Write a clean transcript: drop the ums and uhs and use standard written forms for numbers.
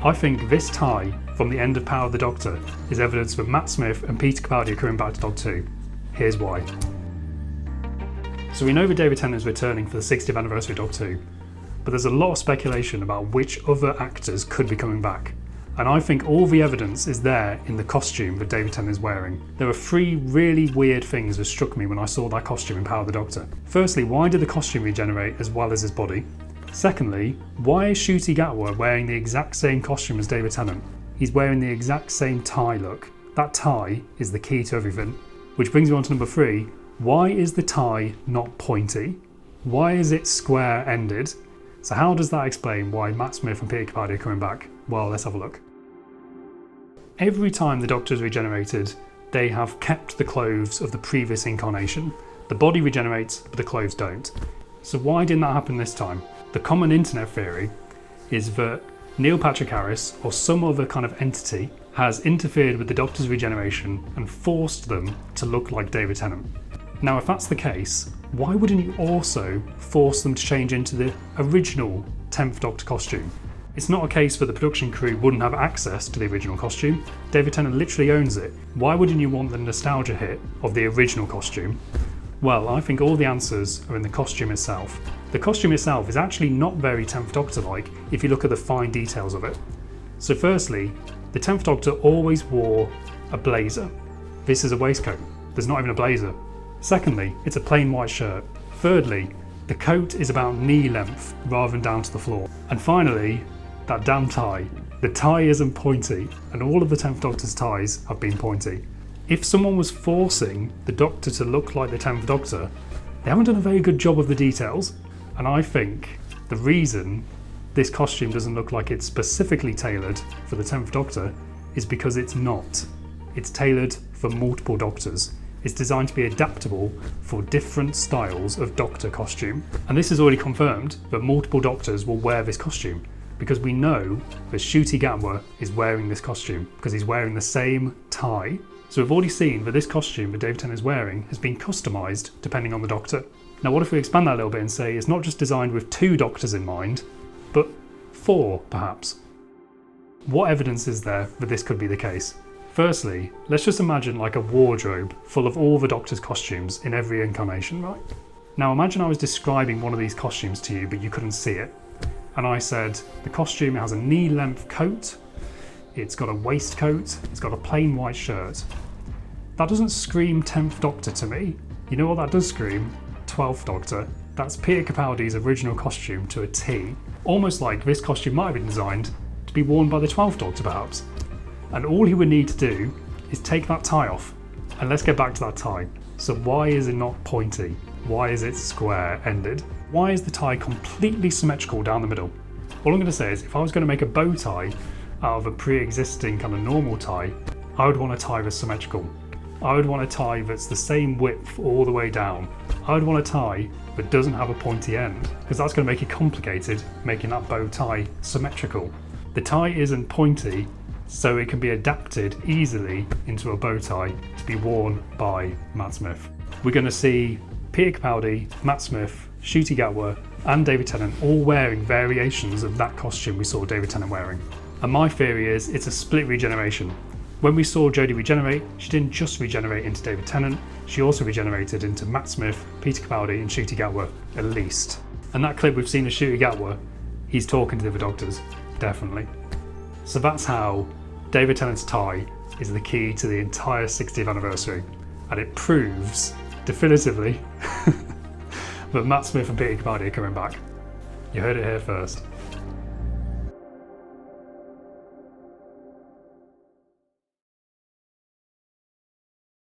I think this tie from the end of Power of the Doctor is evidence that Matt Smith and Peter Capaldi are coming back to Doctor Who. Here's why. So we know that David Tennant is returning for the 60th anniversary of Doctor Who, but there's a lot of speculation about which other actors could be coming back. And I think all the evidence is there in the costume that David Tennant is wearing. There are three really weird things that struck me when I saw that costume in Power of the Doctor. Firstly, why did the costume regenerate as well as his body? Secondly, why is Ncuti Gatwa wearing the exact same costume as David Tennant? He's wearing the exact same tie look. That tie is the key to everything. Which brings me on to number 3. Why is the tie not pointy? Why is it square-ended? So how does that explain why Matt Smith and Peter Capaldi are coming back? Well, let's have a look. Every time the Doctor is regenerated, they have kept the clothes of the previous incarnation. The body regenerates, but the clothes don't. So why didn't that happen this time? The common internet theory is that Neil Patrick Harris or some other kind of entity has interfered with the Doctor's regeneration and forced them to look like David Tennant. Now, if that's the case, why wouldn't you also force them to change into the original 10th Doctor costume? It's not a case that the production crew wouldn't have access to the original costume. David Tennant literally owns it. Why wouldn't you want the nostalgia hit of the original costume? Well, I think all the answers are in the costume itself. The costume itself is actually not very 10th Doctor-like if you look at the fine details of it. So firstly, the 10th Doctor always wore a blazer. This is a waistcoat. There's not even a blazer. Secondly, it's a plain white shirt. Thirdly, the coat is about knee length rather than down to the floor. And finally, that damn tie. The tie isn't pointy, and all of the 10th Doctor's ties have been pointy. If someone was forcing the Doctor to look like the 10th Doctor, they haven't done a very good job of the details. And I think the reason this costume doesn't look like it's specifically tailored for the 10th Doctor is because it's not. It's tailored for multiple Doctors. It's designed to be adaptable for different styles of Doctor costume. And this is already confirmed that multiple Doctors will wear this costume, because we know that Ncuti Gatwa is wearing this costume because he's wearing the same tie. So we've already seen that this costume that David Tennant is wearing has been customised depending on the Doctor. Now what if we expand that a little bit and say it's not just designed with 2 Doctors in mind, but 4 perhaps? What evidence is there that this could be the case? Firstly, let's just imagine like a wardrobe full of all the Doctor's costumes in every incarnation, right? Now imagine I was describing one of these costumes to you but you couldn't see it. And I said, the costume has a knee-length coat, it's got a waistcoat, it's got a plain white shirt. That doesn't scream 10th Doctor to me. You know what that does scream? 12th Doctor. That's Peter Capaldi's original costume to a T. Almost like this costume might have been designed to be worn by the 12th Doctor perhaps. And all he would need to do is take that tie off. And let's get back to that tie. So why is it not pointy? Why is it square-ended? Why is the tie completely symmetrical down the middle? All I'm going to say is if I was going to make a bow tie out of a pre-existing kind of normal tie, I would want a tie that's symmetrical. I would want a tie that's the same width all the way down. I would want a tie that doesn't have a pointy end, because that's going to make it complicated making that bow tie symmetrical. The tie isn't pointy, so it can be adapted easily into a bow tie to be worn by Matt Smith. We're going to see Peter Capaldi, Matt Smith, Ncuti Gatwa and David Tennant all wearing variations of that costume we saw David Tennant wearing. And my theory is it's a split regeneration. When we saw Jodie regenerate, she didn't just regenerate into David Tennant, she also regenerated into Matt Smith, Peter Capaldi and Ncuti Gatwa, at least. And that clip we've seen of Ncuti Gatwa, he's talking to the other Doctors, definitely. So that's how David Tennant's tie is the key to the entire 60th anniversary, and it proves definitively that Matt Smith and Peter Capaldi are coming back. You heard it here first.